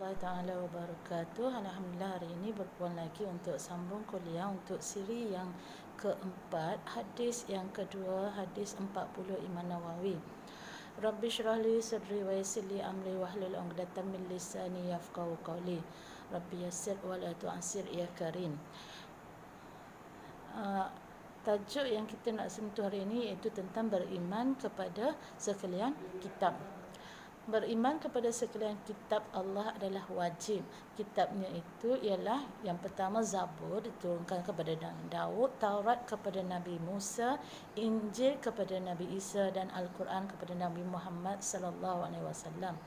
warahmatullahi taala wabarakatuh. Alhamdulillah hari ini berpulang lagi untuk sambung kuliah untuk siri yang keempat, hadis yang kedua, hadis 40 Imam Nawawi. Rabbi syrah li sadri wa yassir li amri wahlul 'uqdatam min lisani yafqahu qawli. Rabbi yassir wa la tu'assir ya karim. Tajuk yang kita nak sentuh hari ini iaitu tentang beriman kepada sekalian kitab. Beriman kepada sekalian kitab Allah adalah wajib. Kitabnya itu ialah yang pertama Zabur diturunkan kepada Daud, Taurat kepada Nabi Musa, Injil kepada Nabi Isa dan Al-Quran kepada Nabi Muhammad sallallahu alaihi wasallam.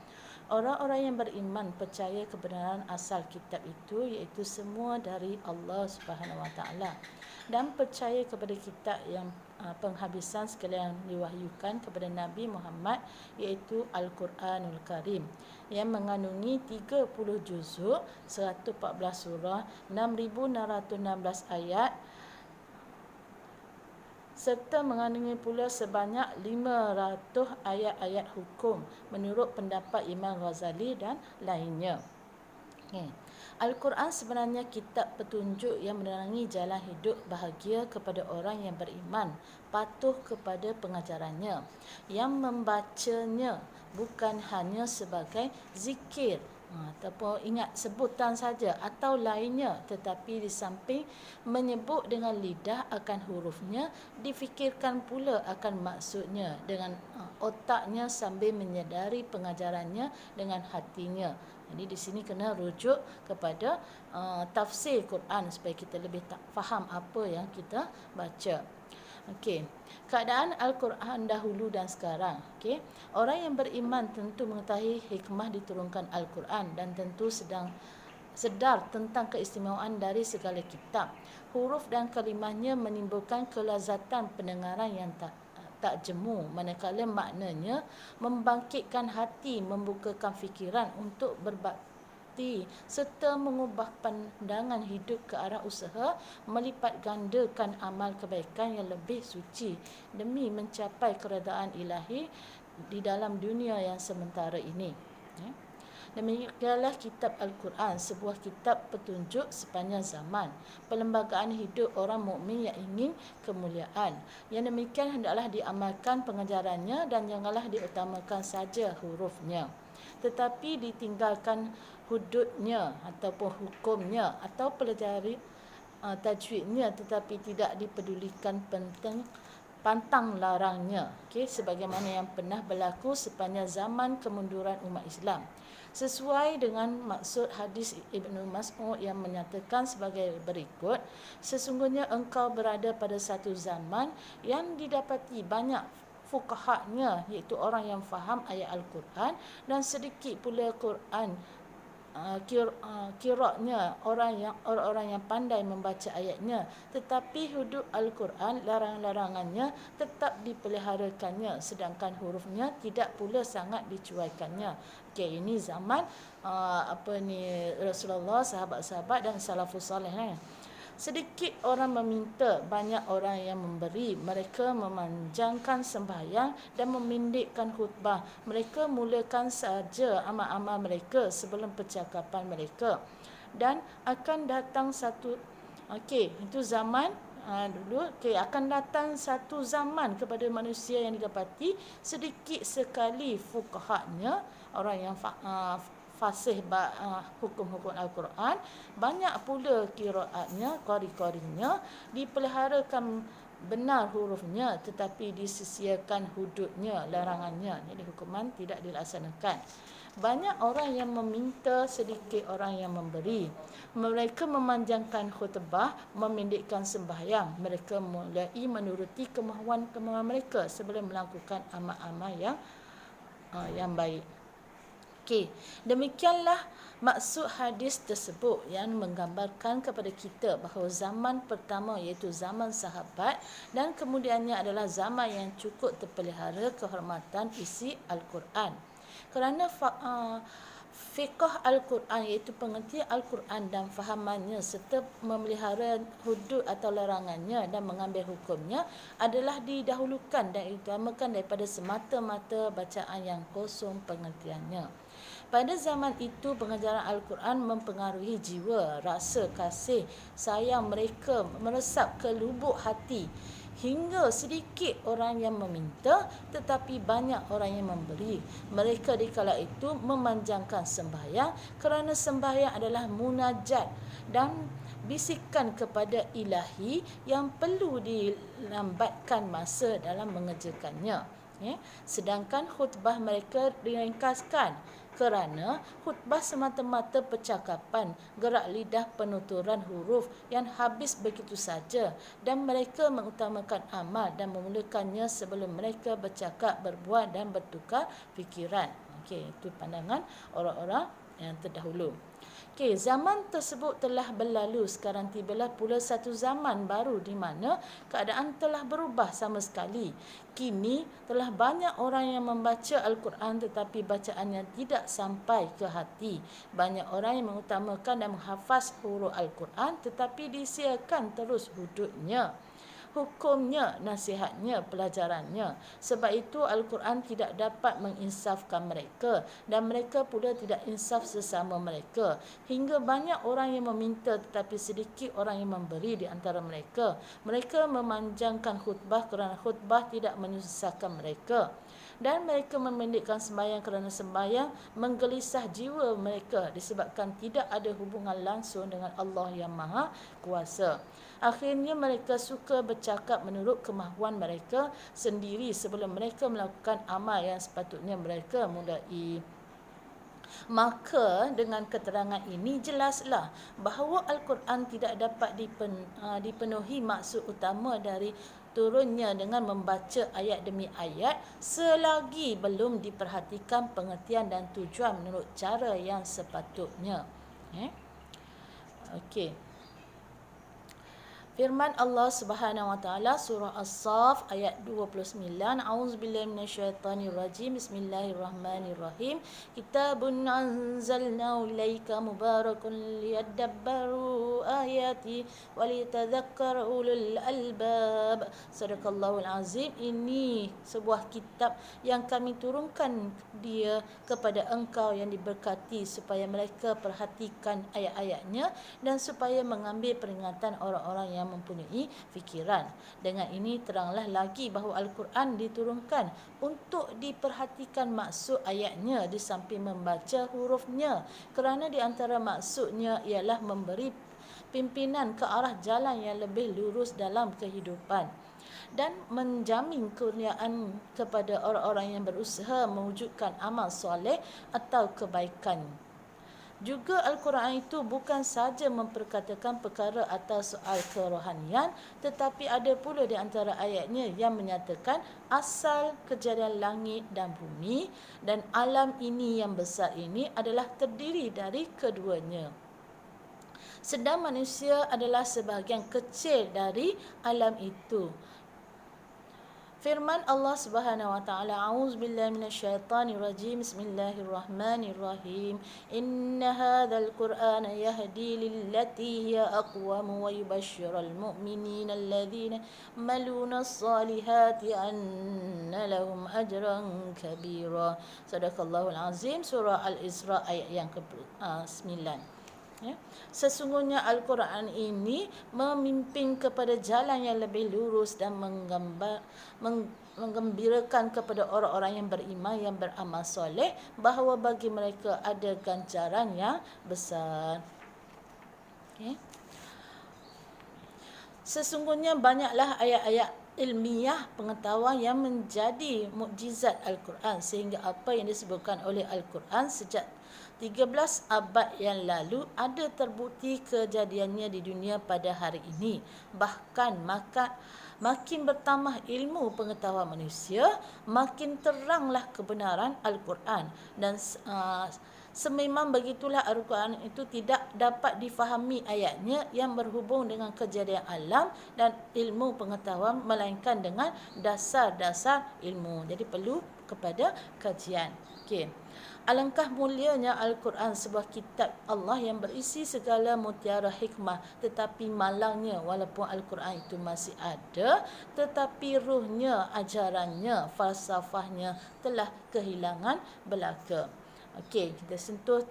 Orang-orang yang beriman percaya kebenaran asal kitab itu iaitu semua dari Allah Subhanahu wa taala dan percaya kepada kitab yang penghabisan sekalian diwahyukan kepada Nabi Muhammad iaitu Al-Quranul Karim yang mengandungi 30 juzuk, 114 surah, 6,616 ayat serta mengandungi pula sebanyak 500 ayat-ayat hukum menurut pendapat Imam Ghazali dan lainnya. Al-Quran sebenarnya kitab petunjuk yang menerangi jalan hidup bahagia kepada orang yang beriman, patuh kepada pengajarannya, yang membacanya bukan hanya sebagai zikir ataupun ingat sebutan saja atau lainnya, tetapi di samping menyebut dengan lidah akan hurufnya, difikirkan pula akan maksudnya dengan otaknya sambil menyedari pengajarannya dengan hatinya. Jadi di sini kena rujuk kepada tafsir Quran supaya kita lebih faham apa yang kita baca. Okey, keadaan Al-Quran dahulu dan sekarang. Okey, orang yang beriman tentu mengetahui hikmah diturunkan Al-Quran dan tentu sedar tentang keistimewaan dari segala kitab. Huruf dan kalimahnya menimbulkan kelazatan pendengaran yang tak jemu, manakala maknanya membangkitkan hati, membukakan fikiran untuk berbakti serta mengubah pandangan hidup ke arah usaha melipat gandakan amal kebaikan yang lebih suci demi mencapai keredaan ilahi di dalam dunia yang sementara ini. Demikianlah kitab Al-Quran, sebuah kitab petunjuk sepanjang zaman, perlembagaan hidup orang mukmin yang ingin kemuliaan. Yang demikian hendaklah diamalkan pengajarannya dan janganlah diutamakan saja hurufnya, tetapi ditinggalkan hududnya ataupun hukumnya atau pelajari tajwidnya, tetapi tidak dipedulikan pantang larangnya. Sebagaimana yang pernah berlaku sepanjang zaman kemunduran umat Islam. Sesuai dengan maksud hadis Ibnu Mas'ud yang menyatakan sebagai berikut, sesungguhnya engkau berada pada satu zaman yang didapati banyak fuqahanya, iaitu orang yang faham ayat Al-Quran, dan sedikit pula Quran kiratnya, orang-orang yang pandai membaca ayatnya, tetapi hudud Al-Quran, larangan-larangannya tetap dipeliharakannya, sedangkan hurufnya tidak pula sangat dicuaikannya. Ini zaman Rasulullah, sahabat-sahabat dan salafus salih. Sedikit orang meminta, banyak orang yang memberi. Mereka memanjangkan sembahyang dan memendekkan khutbah. Mereka mulakan saja amal-amal mereka sebelum percakapan mereka. Dan akan datang satu itu zaman dulu. Akan datang satu zaman kepada manusia yang didapati sedikit sekali fuqahanya, orang yang fasih hukum-hukum Al-Quran, banyak pula qiraatnya, qari-qarinya, dipeliharakan benar hurufnya tetapi disisiakan hududnya, larangannya, jadi hukuman tidak dilaksanakan. Banyak orang yang meminta, sedikit orang yang memberi. Mereka memanjangkan khutbah, memendekkan sembahyang. Mereka mulai menuruti kemahuan-kemahuan mereka sebelum melakukan amal-amal yang baik. Demikianlah maksud hadis tersebut yang menggambarkan kepada kita bahawa zaman pertama iaitu zaman sahabat dan kemudiannya adalah zaman yang cukup terpelihara kehormatan isi Al-Quran. Kerana fiqh Al-Quran iaitu pengertian Al-Quran dan fahamannya serta memelihara hudud atau larangannya dan mengambil hukumnya adalah didahulukan dan diutamakan daripada semata-mata bacaan yang kosong pengertiannya. Pada zaman itu, pengajaran Al-Quran mempengaruhi jiwa, rasa kasih, sayang mereka meresap ke lubuk hati. Hingga sedikit orang yang meminta, tetapi banyak orang yang memberi. Mereka di kala itu memanjangkan sembahyang kerana sembahyang adalah munajat dan bisikan kepada ilahi yang perlu dilambatkan masa dalam mengerjakannya. Sedangkan khutbah mereka diringkaskan kerana khutbah semata-mata percakapan, gerak lidah, penuturan huruf yang habis begitu saja, dan mereka mengutamakan amal dan memulakannya sebelum mereka bercakap, berbuat dan bertukar fikiran. Itu pandangan orang-orang yang terdahulu. Zaman tersebut telah berlalu. Sekarang tibalah pula satu zaman baru di mana keadaan telah berubah sama sekali. Kini telah banyak orang yang membaca Al-Quran tetapi bacaannya tidak sampai ke hati. Banyak orang yang mengutamakan dan menghafaz huruf Al-Quran tetapi disiarkan terus hududnya, hukumnya, nasihatnya, pelajarannya. Sebab itu Al-Quran tidak dapat menginsafkan mereka dan mereka pula tidak insaf sesama mereka. Hingga banyak orang yang meminta tetapi sedikit orang yang memberi di antara mereka. Mereka memanjangkan khutbah kerana khutbah tidak menyusahkan mereka. Dan mereka memendekkan sembahyang kerana sembahyang menggelisah jiwa mereka disebabkan tidak ada hubungan langsung dengan Allah yang Maha Kuasa. Akhirnya mereka suka bercakap menurut kemahuan mereka sendiri sebelum mereka melakukan amal yang sepatutnya mereka mulai. Maka dengan keterangan ini jelaslah bahawa Al-Quran tidak dapat dipenuhi maksud utama dari turunnya dengan membaca ayat demi ayat selagi belum diperhatikan pengertian dan tujuan menurut cara yang sepatutnya. Firman Allah Subhanahu wa taala surah As-Saff ayat 29. A'udzubillahi minasyaitonirrajim. Bismillahirrahmanirrahim. Kitabun anzalnahu ilaika mubarakun liyadabbaru ayati wa litadzakkara ulul albab. Sadaqallahul azim. Ini sebuah kitab yang kami turunkan dia kepada engkau yang diberkati supaya mereka perhatikan ayat-ayatnya dan supaya mengambil peringatan orang-orang yang mempunyai fikiran. Dengan ini teranglah lagi bahawa Al-Quran diturunkan untuk diperhatikan maksud ayatnya di samping membaca hurufnya, kerana di antara maksudnya ialah memberi pimpinan ke arah jalan yang lebih lurus dalam kehidupan dan menjamin kurniaan kepada orang-orang yang berusaha mewujudkan amal soleh atau kebaikan. Juga Al-Quran itu bukan sahaja memperkatakan perkara atau soal kerohanian, tetapi ada pula di antara ayatnya yang menyatakan asal kejadian langit dan bumi dan alam ini yang besar ini adalah terdiri dari keduanya. Sedang manusia adalah sebahagian kecil dari alam itu. Firman Allah Subhanahu wa taala, a'udzubillahi minasyaitonirrajim. Bismillahirrahmanirrahim. Inna hadzal qur'ana yahdi lillati hiya aqwam wa yubashshirul mu'minina alladhina maluna as-salihati anna lahum ajran kabira. Sadaqallahul azim. Surah Al-Isra ayat yang ke-9. Sesungguhnya Al-Quran ini memimpin kepada jalan yang lebih lurus dan menggembirakan kepada orang-orang yang beriman, yang beramal soleh, bahawa bagi mereka ada ganjaran yang besar. Sesungguhnya banyaklah ayat-ayat ilmiah pengetahuan yang menjadi mukjizat Al-Quran, sehingga apa yang disebutkan oleh Al-Quran sejak 13 abad yang lalu ada terbukti kejadiannya di dunia pada hari ini. Bahkan makin bertambah ilmu pengetahuan manusia, makin teranglah kebenaran Al-Quran. Dan sememang begitulah Al-Quran itu tidak dapat difahami ayatnya yang berhubung dengan kejadian alam dan ilmu pengetahuan, melainkan dengan dasar-dasar ilmu. Jadi perlu kepada kajian. Alangkah mulianya Al-Quran, sebuah kitab Allah yang berisi segala mutiara hikmah, tetapi malangnya walaupun Al-Quran itu masih ada, tetapi ruhnya, ajarannya, falsafahnya telah kehilangan belaka. Okey, kita sentuh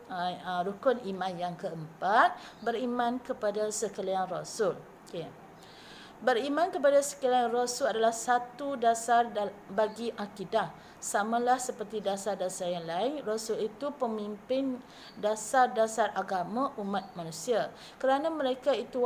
rukun iman yang keempat, beriman kepada sekalian rasul. Okey. Beriman kepada sekalian rasul adalah satu dasar bagi akidah. Samalah seperti dasar-dasar yang lain, rasul itu pemimpin dasar-dasar agama umat manusia. Kerana mereka itu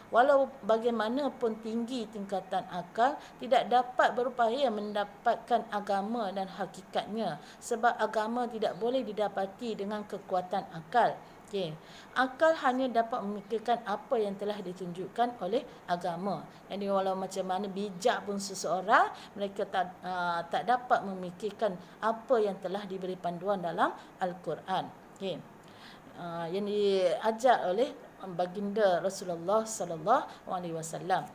walau bagaimanapun tinggi tingkatan akal, tidak dapat berupaya mendapatkan agama dan hakikatnya. Sebab agama tidak boleh didapati dengan kekuatan akal. Okey. Akal hanya dapat memikirkan apa yang telah ditunjukkan oleh agama. Jadi walau macam mana bijak pun seseorang, mereka tak dapat memikirkan apa yang telah diberi panduan dalam Al-Quran. Okey. Yang diajar oleh baginda Rasulullah sallallahu alaihi wasallam.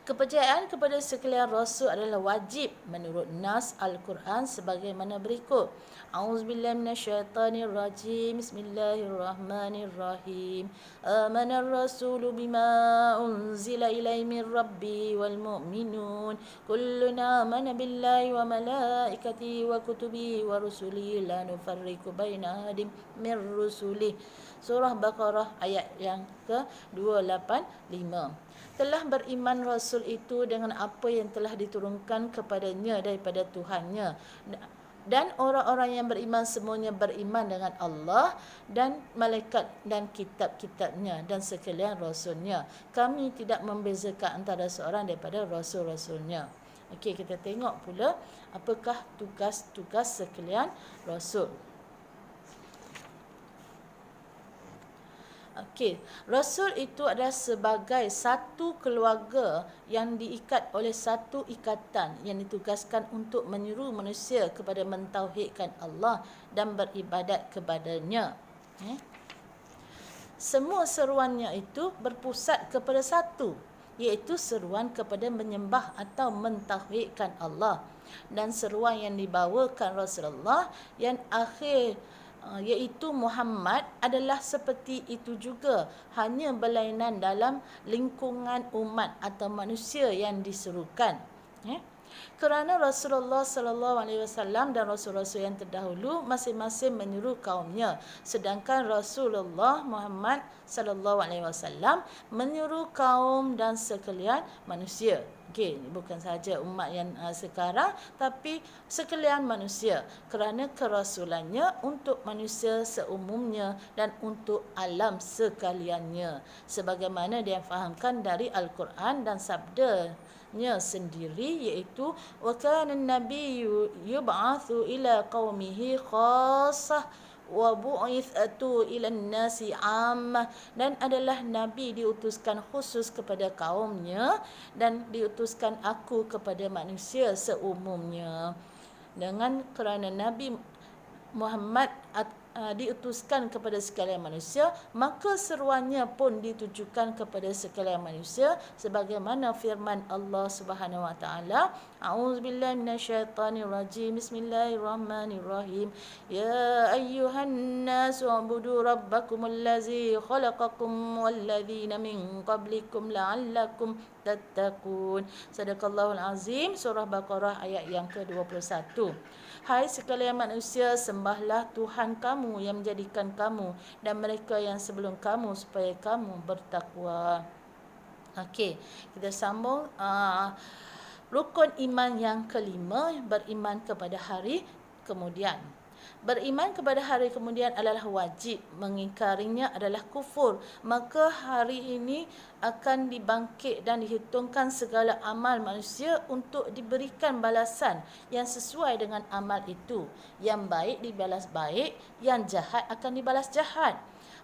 Kepercayaan kepada sekalian rasul adalah wajib menurut nas Al-Quran sebagaimana berikut. A'udzubillahi minasyaitanirrajim. Bismillahirrahmanirrahim. Amanar rasulu bima unzila ilaihi min rabbi wal mu'minun. Kullun amana billahi wa malaikatihi wa kutubihi wa rusulihi la nufarriqu baina ahadin min rusulihi. Surah Baqarah ayat yang ke-285. Telah beriman Rasul itu dengan apa yang telah diturunkan kepadanya daripada Tuhannya. Dan orang-orang yang beriman semuanya beriman dengan Allah dan malaikat dan kitab-kitabnya dan sekalian Rasulnya. Kami tidak membezakan antara seorang daripada Rasul-Rasulnya. Okey, kita tengok pula apakah tugas-tugas sekalian Rasul. Okey, Rasul itu adalah sebagai satu keluarga yang diikat oleh satu ikatan yang ditugaskan untuk menyuruh manusia kepada mentauhidkan Allah dan beribadat kepadanya. Semua seruannya itu berpusat kepada satu, iaitu seruan kepada menyembah atau mentauhidkan Allah. Dan seruan yang dibawakan Rasulullah yang akhir iaitu Muhammad adalah seperti itu juga, hanya berlainan dalam lingkungan umat atau manusia yang diserukan. Kerana Rasulullah sallallahu alaihi wasallam dan rasul-rasul yang terdahulu masing-masing menyuruh kaumnya, sedangkan Rasulullah Muhammad sallallahu alaihi wasallam menyuruh kaum dan sekalian manusia. Okey, bukan sahaja umat yang sekarang, tapi sekalian manusia, kerana kerasulannya untuk manusia seumumnya dan untuk alam sekaliannya, sebagaimana dia fahamkan dari Al-Quran dan sabdanya sendiri, iaitu wa kana an-nabiyyu yub'atsu ila qaumihi khassah wa bu'ithatu ila an-nasi 'ammah, dan adalah nabi diutuskan khusus kepada kaumnya dan diutuskan aku kepada manusia seumumnya. Dengan kerana Nabi Muhammad diutuskan kepada sekalian manusia, maka seruannya pun ditujukan kepada sekalian manusia sebagaimana firman Allah Subhanahu wa taala, a'udzubillahi minasyaitanirrajim. Bismillahirrahmanirrahim. Ya ayyuhan nasu ubudu rabbakumul ladzi khalaqakum walladzina min qablikum la'allakum tattaqun. Sadaqallahul azim. Surah Baqarah ayat yang ke-21. Hai sekalian manusia, sembahlah Tuhan kamu yang menjadikan kamu dan mereka yang sebelum kamu supaya kamu bertakwa. Okey, kita sambung rukun iman yang kelima, beriman kepada hari kemudian. Beriman kepada hari kemudian adalah wajib, mengingkarinya adalah kufur. Maka hari ini akan dibangkit dan dihitungkan segala amal manusia untuk diberikan balasan yang sesuai dengan amal itu. Yang baik dibalas baik, yang jahat akan dibalas jahat.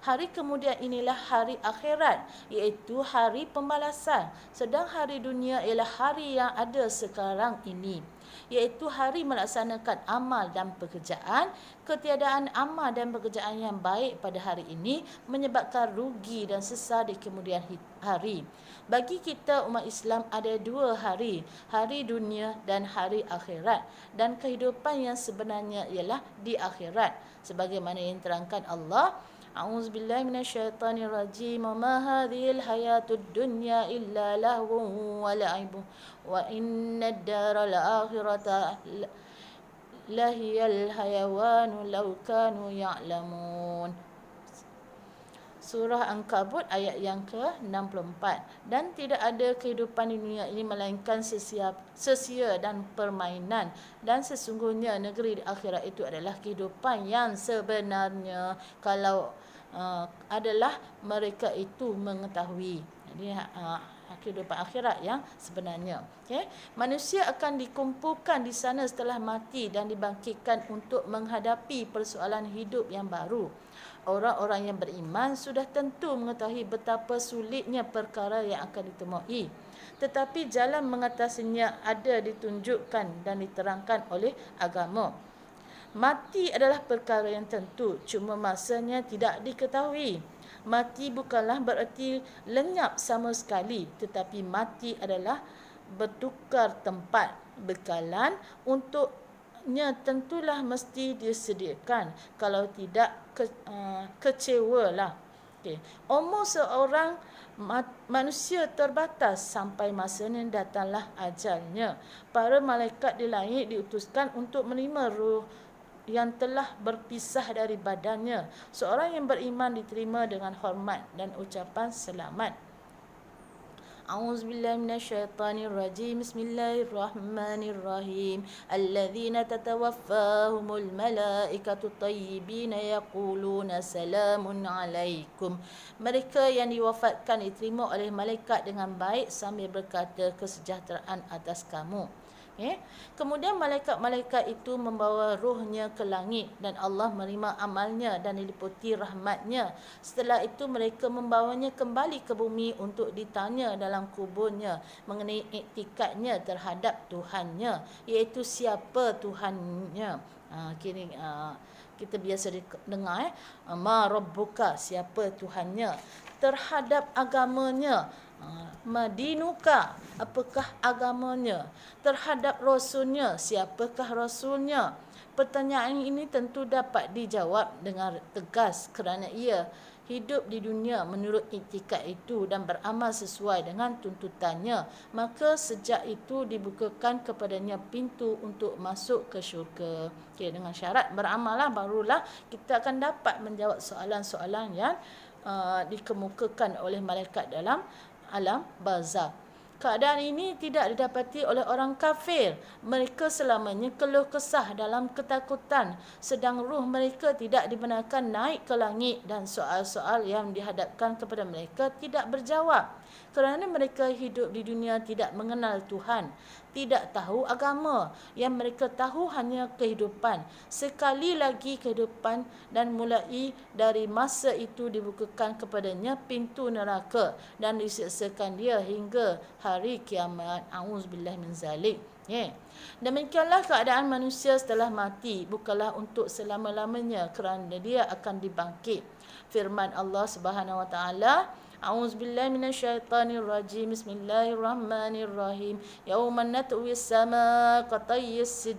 Hari kemudian inilah hari akhirat, iaitu hari pembalasan. Sedang hari dunia ialah hari yang ada sekarang ini, iaitu hari melaksanakan amal dan pekerjaan. Ketiadaan amal dan pekerjaan yang baik pada hari ini menyebabkan rugi dan sesal di kemudian hari. Bagi kita umat Islam ada dua hari, hari dunia dan hari akhirat. Dan kehidupan yang sebenarnya ialah di akhirat, sebagaimana yang terangkan Allah, a'udzubillahi minasyaitanirrajim. Wa ma hadhil hayatud dunya illa lahwun wa la'ibun wa innad daral akhirata lahiyal hayawanu law kanu ya'lamun. Surah Ankabut ayat yang ke-64. Dan tidak ada kehidupan di dunia ini melainkan sia dan permainan. Dan sesungguhnya negeri di akhirat itu adalah kehidupan yang sebenarnya kalau adalah mereka itu mengetahui. Jadi kehidupan akhirat yang sebenarnya. Okay? Manusia akan dikumpulkan di sana setelah mati dan dibangkitkan untuk menghadapi persoalan hidup yang baru. Orang-orang yang beriman sudah tentu mengetahui betapa sulitnya perkara yang akan ditemui. Tetapi jalan mengatasinya ada ditunjukkan dan diterangkan oleh agama. Mati adalah perkara yang tentu, cuma masanya tidak diketahui. Mati bukanlah bererti lenyap sama sekali, tetapi mati adalah bertukar tempat. Bekalan untuknya tentulah mesti disediakan. Kalau tidak, kecewalah. Okay. Umur seorang manusia terbatas sampai masanya datanglah ajalnya. Para malaikat di langit diutuskan untuk menerima ruh yang telah berpisah dari badannya. Seorang yang beriman diterima dengan hormat dan ucapan selamat. A'udzubillahi minasyaitonirrajim. Bismillahirrahmanirrahim. Alladzina tatawaffahumul malaikatu tayyibina yaquluna salamun alaikum. Mereka yang diwafatkan diterima oleh malaikat dengan baik sambil berkata kesejahteraan atas kamu. Okay. Kemudian malaikat-malaikat itu membawa ruhnya ke langit dan Allah menerima amalnya dan diliputi rahmatnya. Setelah itu mereka membawanya kembali ke bumi untuk ditanya dalam kuburnya mengenai iktikadnya terhadap Tuhannya, iaitu siapa Tuhannya. Kita biasa dengar ma rabbuka, siapa Tuhannya, terhadap agamanya. Madinuka, apakah agamanya, terhadap rasulnya, siapakah rasulnya. Pertanyaan ini tentu dapat dijawab dengan tegas kerana ia hidup di dunia menurut iktikad itu dan beramal sesuai dengan tuntutannya. Maka sejak itu dibukakan kepadanya pintu untuk masuk ke syurga. Okay, dengan syarat beramallah barulah kita akan dapat menjawab soalan-soalan yang dikemukakan oleh malaikat dalam alam barzakh. Keadaan ini tidak didapati oleh orang kafir. Mereka selamanya keluh kesah dalam ketakutan, sedang ruh mereka tidak dibenarkan naik ke langit dan soal-soal yang dihadapkan kepada mereka tidak berjawab. Kerana mereka hidup di dunia tidak mengenal Tuhan, tidak tahu agama. Yang mereka tahu hanya kehidupan. Sekali lagi kehidupan, dan mulai dari masa itu dibukakan kepadanya pintu neraka dan diseksakan dia hingga hari kiamat. A'udzubillahi min zalik. Demikianlah keadaan manusia setelah mati, bukanlah untuk selama-lamanya kerana dia akan dibangkit. Firman Allah Subhanahu wa taala, A'udzubillahi minasyaitonirrajim. Bismillahirrahmanirrahim. Yauma natwi as-samaa qatayyis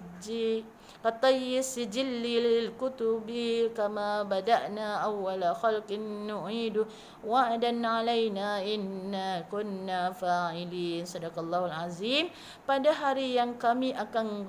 sijilli lil kutubi kama bada'na awwala khalqin nu'idu wa'dan 'alaina inna kunna fa'ilin. Sadaqallahul azim. Pada hari yang kami akan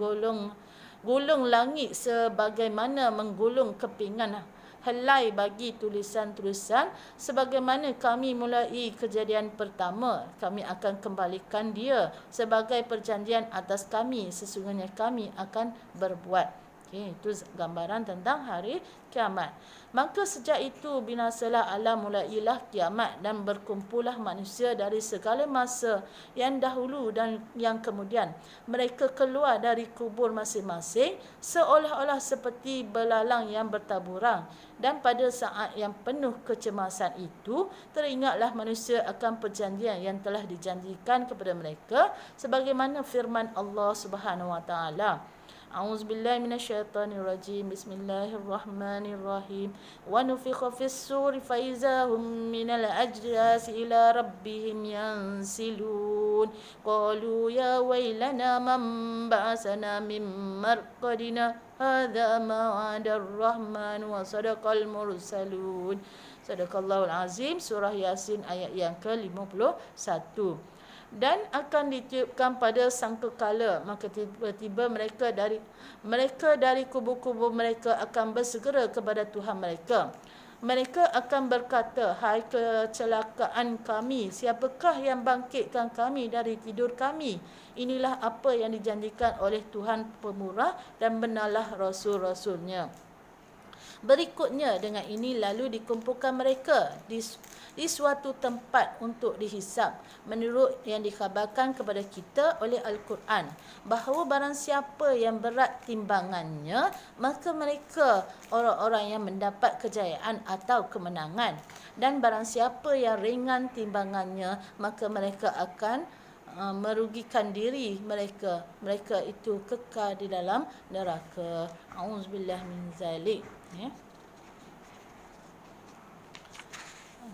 gulung langit sebagaimana menggulung kepingan helai bagi tulisan-tulisan, sebagaimana kami mulai kejadian pertama, kami akan kembalikan dia sebagai perjanjian atas kami, sesungguhnya kami akan berbuat. Okay, itu gambaran tentang hari kiamat. Maka sejak itu binasalah alam, mulailah kiamat dan berkumpullah manusia dari segala masa yang dahulu dan yang kemudian. Mereka keluar dari kubur masing-masing seolah-olah seperti belalang yang bertaburang. Dan pada saat yang penuh kecemasan itu, teringatlah manusia akan perjanjian yang telah dijanjikan kepada mereka sebagaimana firman Allah Subhanahu wa taala. A'udzubillahi minasyaitonirrajim. Bismillahirrahmanirrahim. Wa nufikha fis-suri fa iza hum minal ajdas ila rabbihim yansilun. Qalu ya waylana man ba'athana min marqadina hadza ma wa'ada ar-rahman wa sadaqal mursalun. Sadaqallahul azim. Surah Yasin ayat yang ke-51. dan akan ditiupkan pada sangkakala, maka tiba-tiba mereka dari kubu-kubu mereka akan bersegera kepada Tuhan mereka. Mereka akan berkata, hai kecelakaan kami, siapakah yang bangkitkan kami dari tidur kami? Inilah apa yang dijanjikan oleh Tuhan pemurah dan benarlah Rasul-Rasulnya. Berikutnya dengan ini lalu dikumpulkan mereka di suatu tempat untuk dihisap, menurut yang dikhabarkan kepada kita oleh Al-Quran, bahawa barang siapa yang berat timbangannya, maka mereka orang-orang yang mendapat kejayaan atau kemenangan, dan barang siapa yang ringan timbangannya, maka mereka akan merugikan diri mereka. Mereka itu kekal di dalam neraka. Auzubillah min zalik. Ya.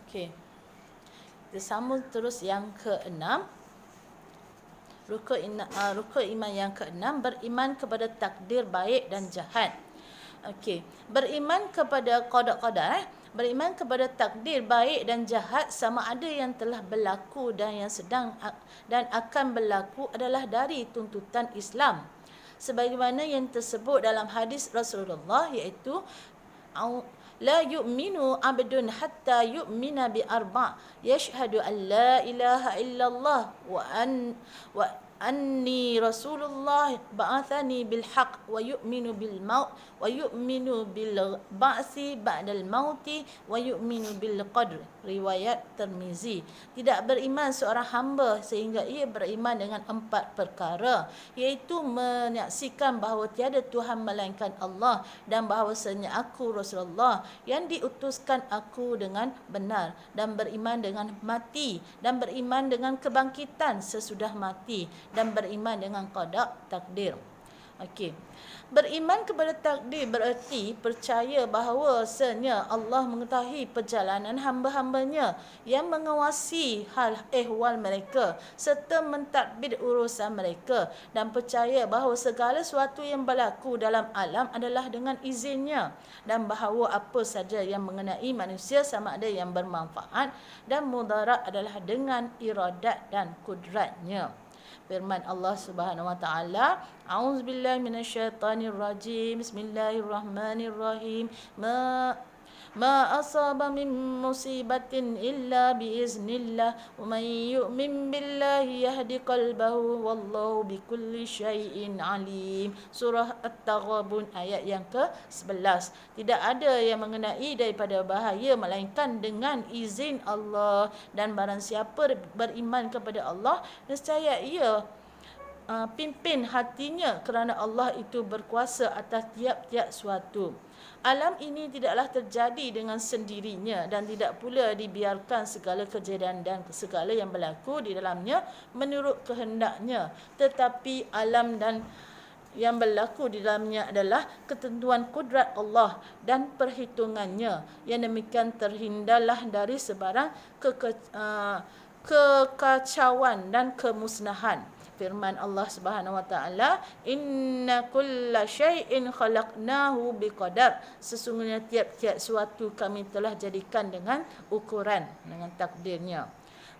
Okey. Kita sambung terus yang ke-6. Rukun iman yang ke-6, beriman kepada takdir baik dan jahat. Okey, beriman kepada qada-qadar, beriman kepada takdir baik dan jahat sama ada yang telah berlaku dan yang sedang dan akan berlaku adalah dari tuntutan Islam. Sebagaimana yang tersebut dalam hadis Rasulullah, iaitu la yu'minu abdun hatta yu'mina bi arba' yashhadu an la ilaha illallah wa anni rasulullah ba'athani bil haqq wa yu'minu bil maut wa yu'minu bil ba'si ba'dal mauti wa yu'minu bil qadr. Riwayat Tirmizi. Tidak beriman seorang hamba sehingga ia beriman dengan 4 perkara, iaitu menyaksikan bahawa tiada Tuhan melainkan Allah dan bahawasanya aku Rasulullah yang diutuskan aku dengan benar, dan beriman dengan mati, dan beriman dengan kebangkitan sesudah mati, dan beriman dengan qada takdir. Okey. Beriman kepada takdir bererti percaya bahawasanya Allah mengetahui perjalanan hamba-hambanya, yang mengawasi hal ehwal mereka serta mentadbir urusan mereka, dan percaya bahawa segala sesuatu yang berlaku dalam alam adalah dengan izinnya, dan bahawa apa saja yang mengenai manusia sama ada yang bermanfaat dan mudarat adalah dengan iradat dan kudratnya. Firman Allah Subhanahu wa taala, a'udzubillahi minasyaitonir rajim, bismillahirrahmanirrahim, ma asaba min musibatin illa biiznillah wa man yu'min billahi yahdi qalbahu wallahu bikulli syai'in alim. Surah At-Taghabun ayat yang ke-11. Tidak ada yang mengenai daripada bahaya melainkan dengan izin Allah, dan barang siapa beriman kepada Allah, nescaya ia pimpin hatinya, kerana Allah itu berkuasa atas tiap-tiap suatu. Alam ini tidaklah terjadi dengan sendirinya, dan tidak pula dibiarkan segala kejadian dan segala yang berlaku di dalamnya menurut kehendaknya, tetapi alam dan yang berlaku di dalamnya adalah ketentuan kudrat Allah dan perhitungannya. Yang demikian terhindarlah dari sebarang kekacauan dan kemusnahan. Firman Allah Subhanahu wa taala, inna kulla syai'in khalaqnahu biqadar. Sesungguhnya tiap-tiap suatu kami telah jadikan dengan ukuran, dengan takdirnya.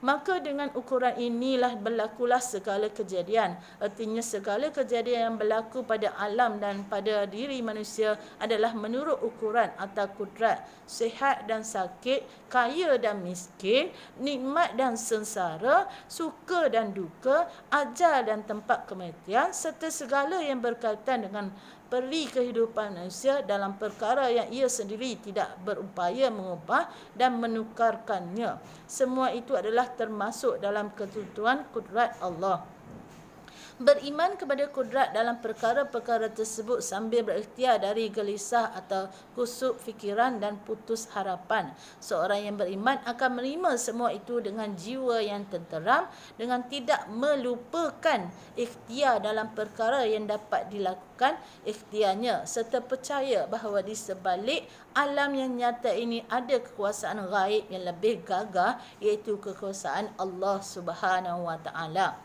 Maka dengan ukuran inilah berlakulah segala kejadian. Artinya segala kejadian yang berlaku pada alam dan pada diri manusia adalah menurut ukuran atau kudrat, sihat dan sakit, kaya dan miskin, nikmat dan sengsara, suka dan duka, ajal dan tempat kematian, serta segala yang berkaitan dengan peri kehidupan manusia dalam perkara yang ia sendiri tidak berupaya mengubah dan menukarkannya. Semua itu adalah termasuk dalam ketentuan kudrat Allah. Beriman kepada kudrat dalam perkara-perkara tersebut sambil berikhtiar dari gelisah atau kusuk fikiran dan putus harapan. Seorang yang beriman akan menerima semua itu dengan jiwa yang tenteram, dengan tidak melupakan ikhtiar dalam perkara yang dapat dilakukan ikhtiarnya, serta percaya bahawa di sebalik alam yang nyata ini ada kekuasaan gaib yang lebih gagah, iaitu kekuasaan Allah Subhanahu wa taala.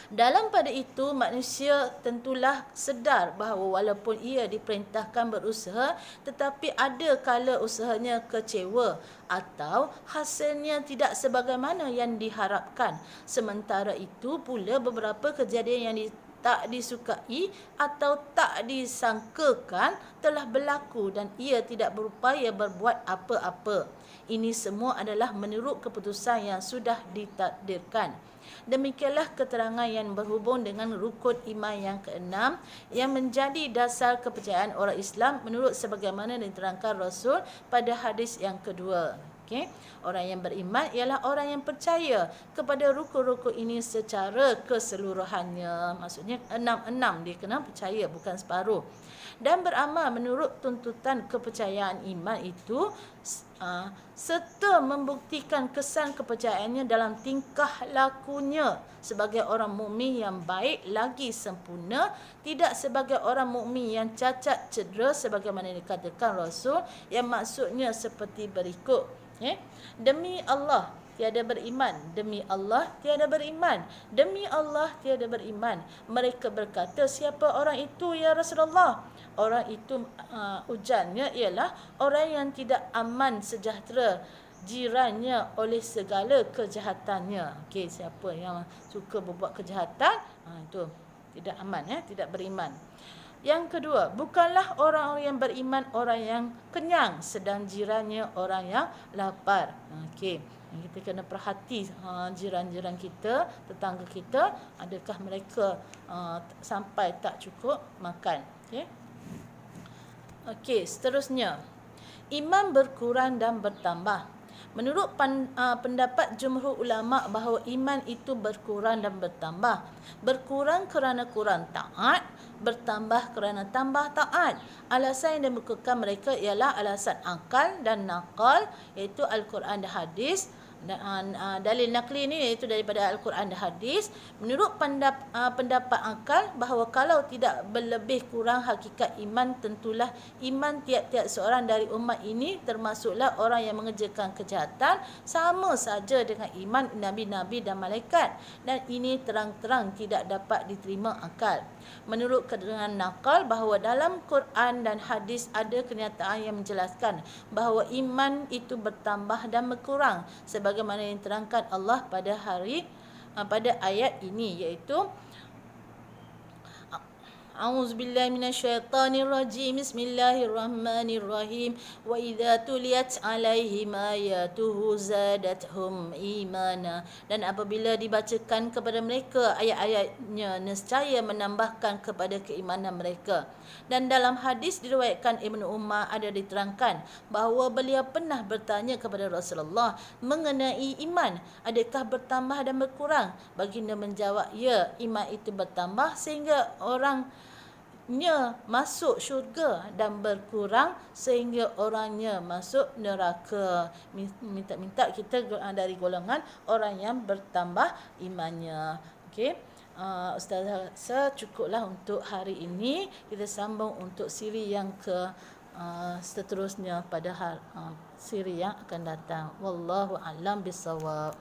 Dalam pada itu, manusia tentulah sedar bahawa walaupun ia diperintahkan berusaha, tetapi ada kala usahanya kecewa atau hasilnya tidak sebagaimana yang diharapkan. Sementara itu pula beberapa kejadian yang tak disukai atau tak disangkakan telah berlaku dan ia tidak berupaya berbuat apa-apa. Ini semua adalah menurut keputusan yang sudah ditakdirkan. Demikianlah keterangan yang berhubung dengan rukun iman yang keenam yang menjadi dasar kepercayaan orang Islam menurut sebagaimana diterangkan Rasul pada hadis yang kedua. Okay. Orang yang beriman ialah orang yang percaya kepada rukun-rukun ini secara keseluruhannya. Maksudnya enam dia kena percaya, bukan separuh. Dan beramal menurut tuntutan kepercayaan iman itu serta membuktikan kesan kepercayaannya dalam tingkah lakunya sebagai orang mukmin yang baik lagi sempurna, tidak sebagai orang mukmin yang cacat cedera sebagaimana dikatakan Rasul, yang maksudnya seperti berikut. Demi Allah tiada beriman, demi Allah tiada beriman, demi Allah tiada beriman. Mereka berkata, siapa orang itu ya Rasulullah? Orang itu ujarnya ialah orang yang tidak aman sejahtera jirannya oleh segala kejahatannya. Okey, siapa yang suka berbuat kejahatan, itu tidak aman, tidak beriman. Yang kedua, bukanlah orang-orang yang beriman orang yang kenyang, sedang jirannya orang yang lapar. Okey, kita kena perhati jiran-jiran kita, tetangga kita, adakah mereka sampai tak cukup makan. Okey, seterusnya, iman berkurang dan bertambah. Menurut pendapat jumhur ulama bahawa iman itu berkurang dan bertambah. Berkurang kerana kurang taat, bertambah kerana tambah taat. Alasan yang dikemukakan mereka ialah alasan akal dan nakal, iaitu Al-Quran dan hadis. Dalil nakli ni iaitu daripada Al-Quran dan hadis. Menurut pendapat akal bahawa kalau tidak berlebih kurang hakikat iman, tentulah iman tiap-tiap seorang dari umat ini, termasuklah orang yang mengerjakan kejahatan, sama saja dengan iman nabi-nabi dan malaikat, dan ini terang-terang tidak dapat diterima akal. Menurut keterangan nakal bahawa dalam Quran dan hadis ada kenyataan yang menjelaskan bahawa iman itu bertambah dan berkurang sebagaimana yang diterangkan Allah pada ayat ini, iaitu A'udzubillahi minasyaitonirrajim. Bismillahirrahmanirrahim. Wa idza tuliyat 'alaihim ayatuhu zadatuhum imana. Dan apabila dibacakan kepada mereka ayat-ayatnya, nescaya menambahkan kepada keimanan mereka. Dan dalam hadis diriwayatkan Ibnu Umar ada diterangkan bahawa beliau pernah bertanya kepada Rasulullah mengenai iman, adakah bertambah dan berkurang? Baginda menjawab, ya, iman itu bertambah sehingga orangnya masuk syurga dan berkurang sehingga orangnya masuk neraka. Minta kita dari golongan orang yang bertambah imannya. Okey. Ustazah rasa cukuplah untuk hari ini. Kita sambung untuk siri yang seterusnya pada siri yang akan datang. Wallahu a'lam bissawab.